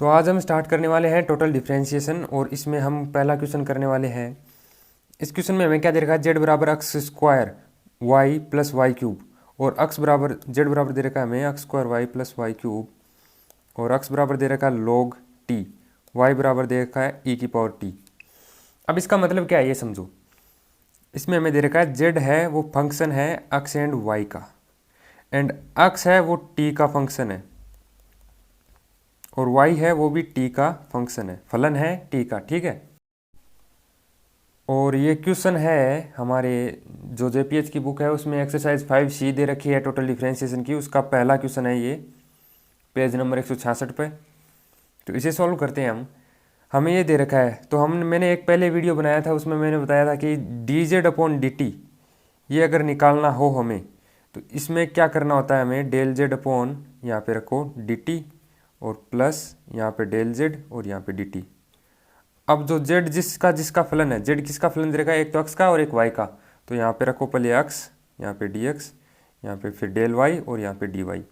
तो आज हम स्टार्ट करने वाले हैं टोटल डिफरेंशिएशन और इसमें हम पहला क्वेश्चन करने वाले हैं। इस क्वेश्चन में हमें क्या दे रखा है, जेड बराबर x square y plus y cube और एक्स बराबर जेड बराबर दे रखा है हमें x square y plus y cube और एक्स बराबर दे रखा है लॉग टी, वाई बराबर दे रखा है ई की पावर टी। अब इसका मतलब क्या है ये समझो। इसमें हमें दे रखा है जेड है वो फंक्शन है एक्स एंड वाई का, एंड एक्स है वो टी का फंक्शन है और y है वो भी t का फंक्शन है, फलन है t का, ठीक है। और ये क्वेश्चन है हमारे जो जेपीएच की बुक है उसमें एक्सरसाइज 5C दे रखी है टोटल डिफरेंशिएशन की, उसका पहला क्वेश्चन है ये, पेज नंबर 166 पे। तो इसे सॉल्व करते हैं हम। हमें ये दे रखा है, तो मैंने एक पहले वीडियो बनाया था उसमें मैंने बताया था कि D z upon d t ये अगर निकालना हो हमें तो इसमें क्या करना होता है, हमें डेल जेड अपॉन यहाँ पे रखो डी टी और प्लस यहाँ पे डेल जेड और यहाँ पे डी टी। अब जो जेड जिसका फलन है, जेड किसका फलन दे रखा है, एक तो एक्स का और एक वाई का, तो यहाँ पे रखो पहले एक्स, यहाँ पे डी एक्स, यहाँ पे फिर डेल वाई और यहाँ पे डी वाई।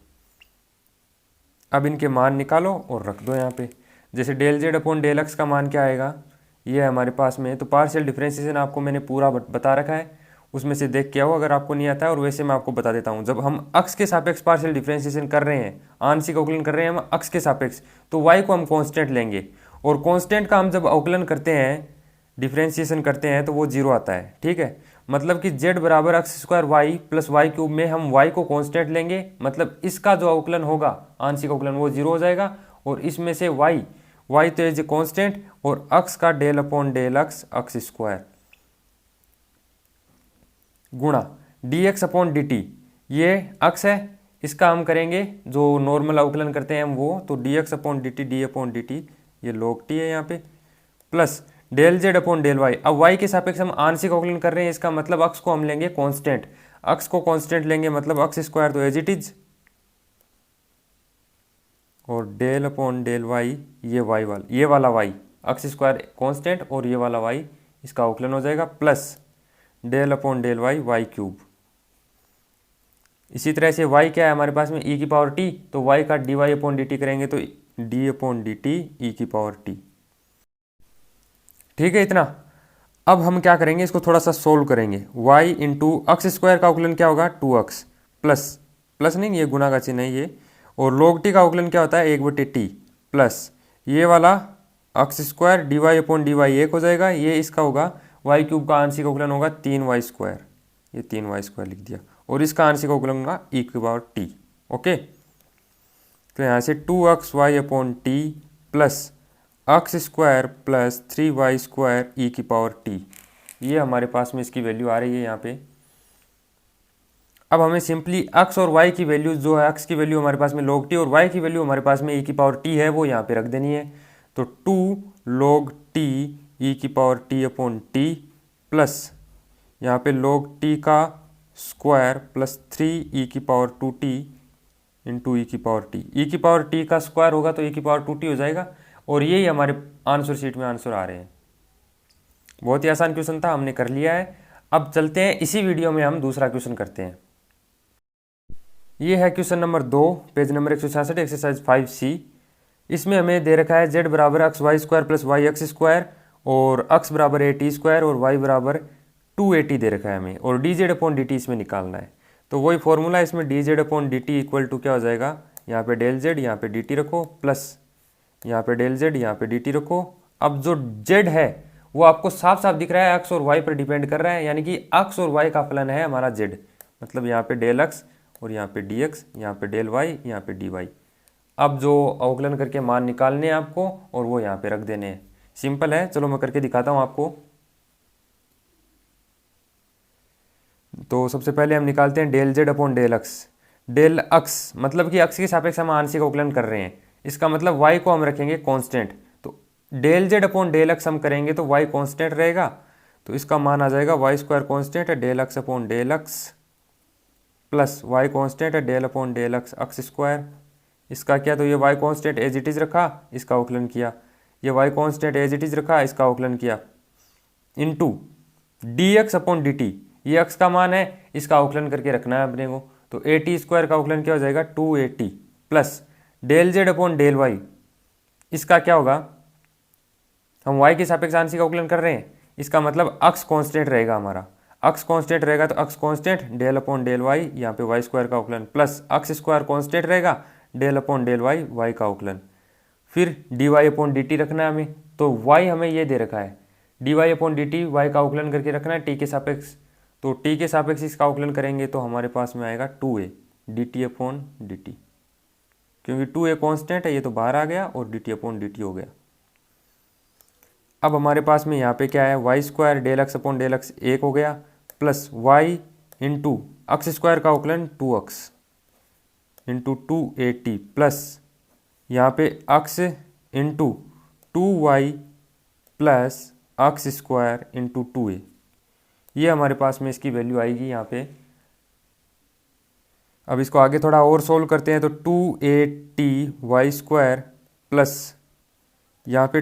अब इनके मान निकालो और रख दो यहाँ पे। जैसे del z upon del x का मान क्या आएगा, ये है हमारे पास में। तो पार्शियल डिफरेंशिएशन आपको मैंने पूरा बता रखा है, उसमें से देख के आओ अगर आपको नहीं आता है। और वैसे मैं आपको बता देता हूँ, जब हम अक्स के सापेक्ष पार्शियल डिफरेंशिएशन कर रहे हैं, आंशिक अवकलन कर रहे हैं हम अक्स के सापेक्ष, तो वाई को हम कांस्टेंट लेंगे और कांस्टेंट का हम जब अवकलन करते हैं, डिफरेंशिएशन करते हैं, तो वो जीरो आता है, ठीक है। मतलब कि जेड बराबर x square y plus y cube में हम वाई को कांस्टेंट लेंगे, मतलब इसका जो अवकलन होगा आंशिक अवकलन वो जीरो हो जाएगा और इसमें से वाई तो इज कांस्टेंट और अक्स का del upon del x x square गुणा d x upon d t, ये अक्स है, इसका हम करेंगे जो नॉर्मल अवकलन करते हैं हम वो, तो d x upon d t, d upon d t ये लॉग टी है यहाँ पे, plus del z upon del y. अब वाई के सापेक्ष हम आंशिक अवकलन कर रहे हैं, इसका मतलब अक्स को हम लेंगे कांस्टेंट, अक्स को कांस्टेंट लेंगे मतलब अक्स स्क्वायर तो एज इट इज, और डेल अपॉन डेल वाई ये वाला वाई अक्स स्क्वायर कांस्टेंट और ये वाला वाई इसका अवकलन हो जाएगा, plus del upon del y y cube. इसी तरह से y क्या है हमारे पास में, e की पावर t, तो y का d y upon d t करेंगे तो d upon d t e की पावर t, ठीक है इतना। अब हम क्या करेंगे, इसको थोड़ा सा सोल्व करेंगे। y इंटू अक्स स्क्वायर का अवकलन क्या होगा 2x प्लस नहीं ये गुना का चिन्ह है ये, और log t का अवकलन क्या होता है 1/t प्लस ये वाला x square d y upon d y एक हो जाएगा, ये इसका होगा वाई क्यूब का आंशिक अवकलन होगा 3y स्क्वायर, ये 3y स्क्वायर लिख दिया, और इसका आंशिक अवकलन होगा ई की पावर टी। ओके, तो यहाँ से 2x y upon t plus x square plus 3y square e की पावर टी, ये हमारे पास में इसकी वैल्यू आ रही है यहाँ पे। अब हमें सिंपली x और y की वैल्यू जो है, x की वैल्यू हमारे पास में log t और y की वैल्यू हमारे पास में e की पावर t है, वो यहाँ पे रख देनी है। तो 2 log t e की power t upon t plus यहाँ पे log t का स्क्वायर प्लस 3 e की पावर 2t इंटू ई की पावर टी, ई की पावर टी का स्क्वायर होगा तो ई की पावर 2t हो जाएगा, और यही हमारे आंसर शीट में आंसर आ रहे हैं। बहुत ही आसान क्वेश्चन था, हमने कर लिया है। अब चलते हैं इसी वीडियो में हम दूसरा क्वेश्चन करते हैं। ये है question number 2, page number 166, exercise 5C। इसमें हमें दे रखा है जेड बराबर x y square plus y x square और एक्स बराबर ए टी स्क्वायर और वाई बराबर 280 दे रखा है हमें, और d z upon d t इसमें निकालना है। तो वही फॉर्मूला, इसमें d z upon d t equal to क्या हो जाएगा, यहाँ पे डेल जेड यहाँ पे डी टी रखो प्लस यहाँ पे डेल जेड यहाँ पे डी टी रखो। अब जो जेड है वो आपको साफ साफ दिख रहा है एक्स और वाई पर डिपेंड कर रहा है, यानी कि एक्स और वाई का फलन है हमारा जेड, मतलब यहाँ पे डेल एक्स और यहाँ पे डी एक्स, यहाँ पे डेल वाई, यहाँ पे डी वाई। अब जो अवकलन करके मान निकालने हैं आपको और वो यहाँ पे रख देने हैं, सिंपल है। चलो मैं करके दिखाता हूँ आपको। तो सबसे पहले हम निकालते हैं del z upon del x. Del x मतलब कि एक्स के सापेक्ष हम आंशिक अवकलन कर रहे हैं, इसका मतलब वाई को हम रखेंगे कांस्टेंट, तो del z upon del x हम करेंगे तो वाई कांस्टेंट रहेगा, तो इसका मान आ जाएगा वाई स्क्वायर कांस्टेंट है del x upon del x plus y constant है del upon del x x square. इसका क्या, तो ये y constant as it is रखा, इसका अवकलन किया, ये y constant as it is रखा, इसका अवकलन किया, into d x upon d t, ये एक्स का मान है, इसका अवकलन करके रखना है अपने को, तो ए टी स्क्वायर का अवकलन क्या हो जाएगा 280 plus del z upon del y, इसका क्या होगा, हम y के सापेक्ष आंशिक अवकलन कर रहे हैं, इसका मतलब अक्ष कांस्टेंट रहेगा हमारा। अक्ष कांस्टेंट रहेगा तो x constant del upon del y, यहाँ पे वाई स्क्वायर का अवकलन, प्लस अक्ष स्क्वायर कांस्टेंट रहेगा del upon del y, y का अवकलन। फिर d y upon d t रखना है हमें, तो वाई हमें ये दे रखा है, d y upon d t y का अवकलन करके रखना है टी के सापेक्ष। तो टी के सापेक्ष इसका अवकलन करेंगे तो हमारे पास में आएगा 2a D T upon d T, क्योंकि 2a कॉन्स्टेंट है, ये तो बाहर आ गया और D T upon d T हो गया। अब हमारे पास में यहाँ पे क्या है, y square del x upon del x 1 हो गया, plus y into x square का अवकलन 2x इंटू 2at, प्लस यहाँ पे x into 2y plus x square into 2a, ये हमारे पास में इसकी वैल्यू आएगी यहाँ पे। अब इसको आगे थोड़ा और सोल्व करते हैं, तो 2at स्क्वायर प्लस यहाँ पे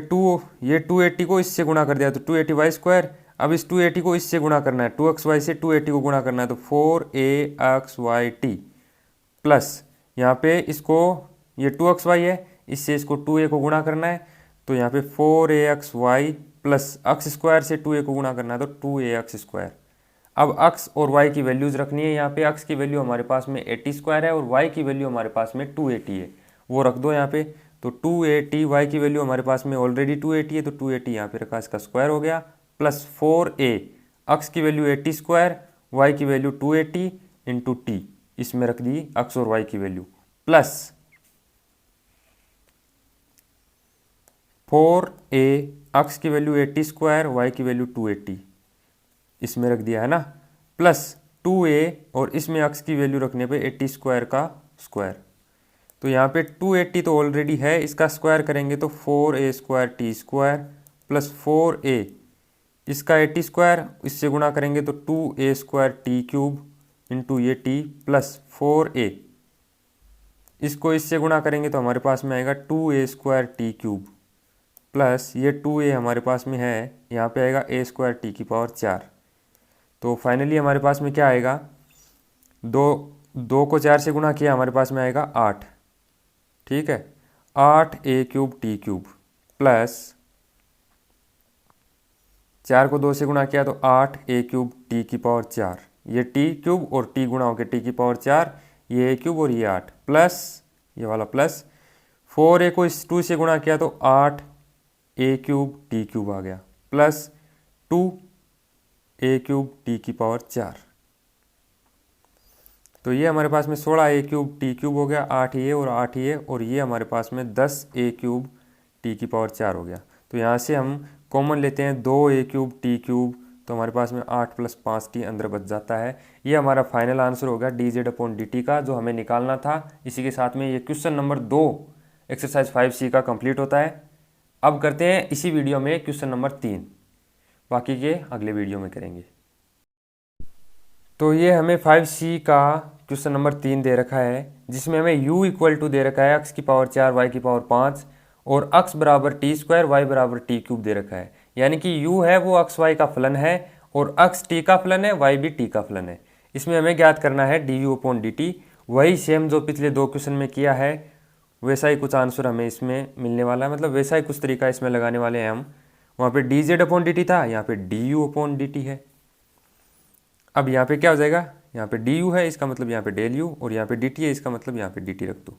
ये 280 को इससे गुणा कर दिया तो 280 स्क्वायर। अब इस 280 को इससे गुणा करना है, 2xy से 280 को गुणा करना है, तो 4axyt प्लस यहाँ पे इसको, ये 2xy है, इससे इसको 2a को गुणा करना है, तो यहाँ पे 4axy प्लस अक्स स्क्वायर से 2a को गुणा करना है, तो 2ax स्क्वायर। अब अक्स और y की वैल्यूज रखनी है, यहाँ पे अक्स की वैल्यू हमारे पास में 80 स्क्वायर है और y की वैल्यू हमारे पास में 280 है, वो रख दो यहाँ पे। तो 280, y की वैल्यू हमारे पास में ऑलरेडी 280 है, तो 280 यहाँ पे रखा, इसका स्क्वायर हो गया, प्लस 4a अक्स की वैल्यू 80 स्क्वायर, y की वैल्यू 280 इंटू टी, इसमें रख दी अक्स और y की वैल्यू, प्लस 4a अक्स की वैल्यू 80 स्क्वायर, y की वैल्यू 280, इसमें रख दिया है ना, प्लस 2a और इसमें अक्स की वैल्यू रखने पे 80 स्क्वायर का स्क्वायर, तो यहाँ पे 280 तो ऑलरेडी है, इसका स्क्वायर करेंगे तो 4a square T square plus 4a, इसका 80 स्क्वायर, इससे गुणा करेंगे तो 2a square T cube into ये टी प्लस 4a, इसको इससे गुणा करेंगे तो हमारे पास में आएगा 2a square T cube plus ये 2a हमारे पास में है, यहाँ पे आएगा a स्क्वायर टी की पावर 4। तो फाइनली हमारे पास में क्या आएगा, दो को 4 से गुणा किया, हमारे पास में आएगा 8, ठीक है, 8a cube T cube plus 4 को 2 से गुणा किया तो 8a क्यूब टी की पावर 4, ये टी क्यूब और टी गुणा होकर टी की पावर 4, ये a क्यूब और ये 8, प्लस ये वाला प्लस 4a को इस 2 से गुणा किया तो 8a क्यूब टी क्यूब आ गया, प्लस 2a क्यूब टी की पावर 4, तो ये हमारे पास में 16a क्यूब टी क्यूब हो गया, 8a और 8a, और ये हमारे पास में 10a क्यूब टी की पावर 4 हो गया। तो यहाँ से हम कॉमन लेते हैं 2a क्यूब टी क्यूब, तो हमारे पास में 8 प्लस 5t अंदर बच जाता है। ये हमारा फाइनल आंसर होगा dz अपॉन dt का, जो हमें निकालना था। इसी के साथ में ये क्वेश्चन नंबर 2 एक्सरसाइज 5C का कंप्लीट होता है। अब करते हैं इसी वीडियो में क्वेश्चन नंबर 3, बाकी के अगले वीडियो में करेंगे। तो ये हमें 5C का क्वेश्चन नंबर 3 दे रखा है, जिसमें हमें u इक्वल टू दे रखा है x की पावर 4 y की पावर 5 और x बराबर टी स्क्वायर y बराबर टी क्यूब दे रखा है। यानी कि u है वो x y का फलन है और x t का फलन है, y भी t का फलन है। इसमें हमें ज्ञात करना है du अपॉन dt, वही सेम जो पिछले 2 क्वेश्चन में किया है वैसा ही कुछ आंसर हमें इसमें मिलने वाला है, मतलब वैसा ही कुछ तरीका इसमें लगाने वाले हैं हम। वहाँ पे dz अपॉन dt था, यहाँ पे du अपॉन dt है। अब यहाँ पे क्या हो जाएगा, यहाँ पे du है, इसका मतलब यहाँ पे डेल u, और यहाँ पे dt है, इसका मतलब यहाँ पे dt रख दो।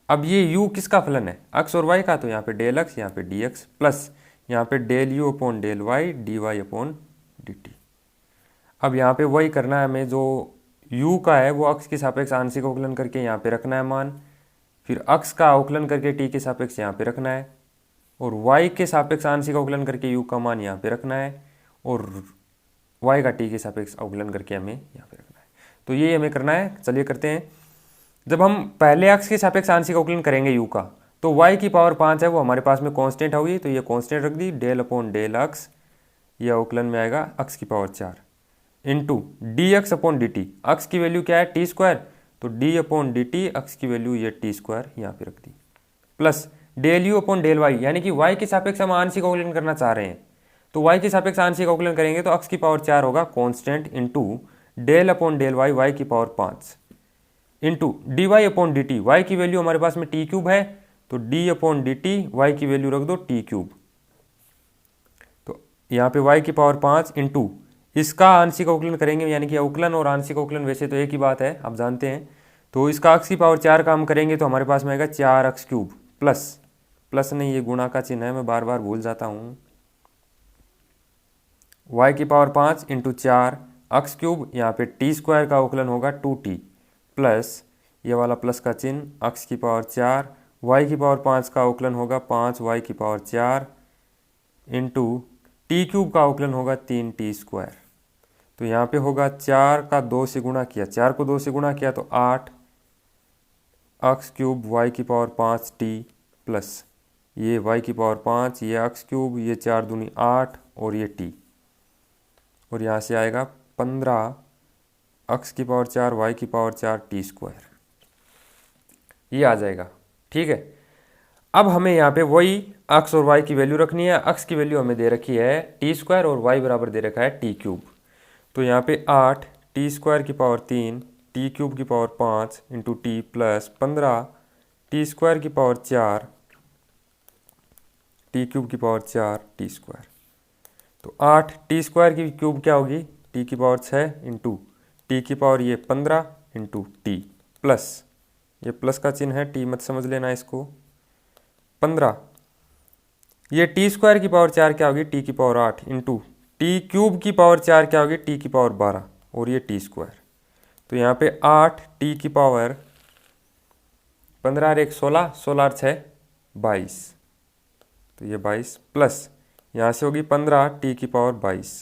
अब ये u किसका फलन है, x और y का, तो यहाँ पे डेल x, यहाँ पे dx, प्लस यहाँ पे del u upon del y dy upon dt। अब यहाँ पे वही करना है हमें, जो u का है वो x के सापेक्ष आंशिक अवकलन करके यहाँ पे रखना है मान, फिर x का अवकलन करके t के सापेक्ष यहाँ पे रखना है, और y के सापेक्ष आंशिक अवकलन करके u का मान यहाँ पे रखना है, और y का t के सापेक्ष अवकलन करके हमें यहाँ पे रखना है। तो ये हमें करना है। चलिए करते हैं। जब हम पहले x के सापेक्ष आंशिक अवकलन करेंगे u का, तो y की पावर 5 है वो हमारे पास में कांस्टेंट होगी, तो ये कांस्टेंट रख दी, डेल अपॉन डेल x, ये अवकलन में आएगा x की power 4 into dx upon dt। x की वैल्यू क्या है, टी स्क्वायर, तो d अपॉन dt, x की वैल्यू ये टी स्क्वायर यहाँ पे रख दी, plus del u upon del y, यानी कि y के सापेक्ष हम आंशिक अवकलन करना चाह रहे हैं, तो y के सापेक्ष आंशिक अवकलन करेंगे तो x की पावर 4 होगा constant into del upon del y, y की power 5 into dy upon dt। y की वैल्यू हमारे पास में टी क्यूब है, तो d upon d t, y की वैल्यू रख दो टी क्यूब। तो यहाँ पे y की पावर 5 इंटू इसका आंशिक अवकलन करेंगे, यानी कि अवकलन और आंशिक अवकलन वैसे तो एक ही बात है, आप जानते हैं। तो इसका अक्स की पावर 4 का हम करेंगे तो हमारे पास में आएगा 4x क्यूब प्लस नहीं, ये गुणा का चिन्ह है, मैं बार बार भूल जाता हूँ। y की पावर 5 इंटू 4 x क्यूब, यहाँ पे टी स्क्वायर का अवकलन होगा 2t प्लस ये वाला प्लस का चिन्ह x की पावर 4, y की पावर 5 का अवकलन होगा 5y की पावर 4 इंटू टी क्यूब का अवकलन होगा 3t स्क्वायर। तो यहाँ पे होगा 4 का 2 से गुणा किया, 4 को 2 से गुणा किया तो 8 x क्यूब y की पावर 5t प्लस ये y की पावर 5, ये x क्यूब, ये 4 दूनी 8 और ये t, और यहाँ से आएगा 15 x की पावर 4 y की पावर 4 t स्क्वायर, ये आ जाएगा। ठीक है, अब हमें यहाँ पे वही x और y की वैल्यू रखनी है। x की वैल्यू हमें दे रखी है टी स्क्वायर और y बराबर दे रखा है टी क्यूब। तो यहाँ पे 8 टी स्क्वायर की पावर 3 टी क्यूब की power 5 into T plus 15 T square की पावर 4 टी क्यूब की पावर 4 टी स्क्वायर। तो 8 टी स्क्वायर की क्यूब क्या होगी, टी की पावर 6 इंटू टी की पावर ये 15 इंटू टी प्लस ये प्लस का चिन्ह है, टी मत समझ लेना इसको, 15 ये टी स्क्वायर की पावर 4 क्या होगी, टी की पावर 8 इंटू टी क्यूब की पावर 4 क्या होगी, टी की पावर 12 और ये टी स्क्वायर। तो यहाँ पे 8 टी की पावर 15 और 1 16, 16 और 6 22, तो ये 22 प्लस यहाँ से होगी 15 टी की पावर 22,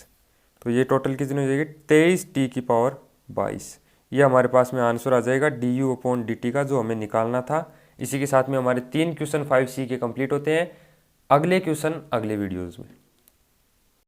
तो ये टोटल कितनी हो जाएगी 23 टी की पावर 22। ये हमारे पास में आंसर आ जाएगा D you upon d T का, जो हमें निकालना था। इसी के साथ में हमारे 3 क्वेश्चन 5C के कंप्लीट होते हैं। अगले क्वेश्चन अगले वीडियोज़ में।